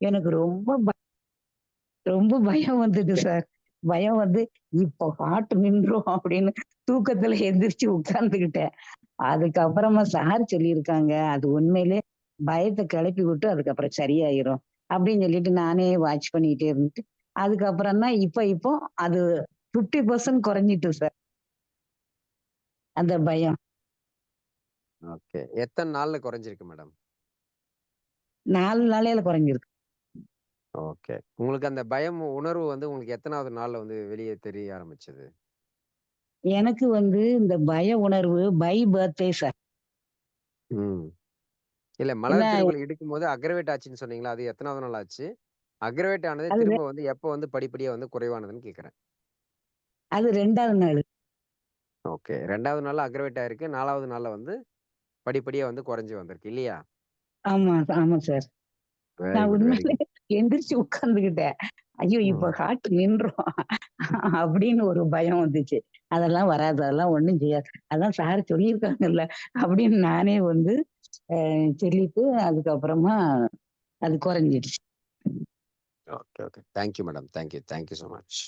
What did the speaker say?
எனக்கு ரொம்ப பயம் வந்தது சார். பயம் வந்து, இப்போ ஹார்ட் நின்றும் அப்படின்னு தூக்கத்துல எந்திரிச்சு உட்கார்ந்துகிட்டேன். அதுக்கப்புறமா சார் சொல்லியிருக்காங்க, அது உண்மையிலே பயத்த கெளப்பி விட்டு அதுக்கப்புறம் சரியாயிரும். அப்படின்னு சொல்லிட்டு நானே வாட்ச் பண்ணிட்டே இருந்துட்டு, அதுக்கப்புறம் தான் இப்போ அது 50% குறைஞ்சிட்டு சார், அந்த பயம். ஓகே. எத்தன நாள்ல குறைஞ்சிருக்கு மேடம்? 4 நாளையில குறைஞ்சிருக்கு. ஓகே. உங்களுக்கு அந்த பயம் உணர்வு வந்து உங்களுக்கு எத்தனாவது நாள்ல வந்து வெளிய தெரிய ஆரம்பிச்சது? எனக்கு வந்து இந்த பய உணர்வு பை பர்த்டே சார். ம். இல்ல ஏன்னா மலர் திருமகள் எடுக்கும்போது அக்ரவேட் ஆச்சுன்னு சொன்னீங்களா? அது எத்தனாவது நாள் ஆச்சு? அக்ரவேட் ஆனது அது திரும்ப வந்து எப்போ வந்து படிப்படியா வந்து குறைவானதுன்னு கேட்கிறேன். அது 2வது நாளு. ஓகே. 2வது நாள்ல அக்ரவேட் ஆயிருக்கு. 4வது நாள்ல வந்து படிப்படியா வந்து குறைஞ்சு வந்திருக்கு இல்லையா? ஆமா, ஆமா சார். வெரி நான் குட், வெரி உண்மையிலே குட். எந்திரிச்சு உட்கார்ந்துகிட்டேன். ஐயோ! இப்ப ம். ஹார்ட் நின்றும் அப்படின்னு ஒரு பயம் வந்துச்சு. அதெல்லாம் வராது. அதெல்லாம் ஒண்ணும் செய்யாது. அதான் சார் சொல்லியிருக்காங்கல்ல அப்படின்னு நானே வந்து சொல்லிட்டு அதுக்கப்புறமா அது குறைஞ்சிடுச்சு. Okay, okay. Thank you madam. Thank you. Thank you so much.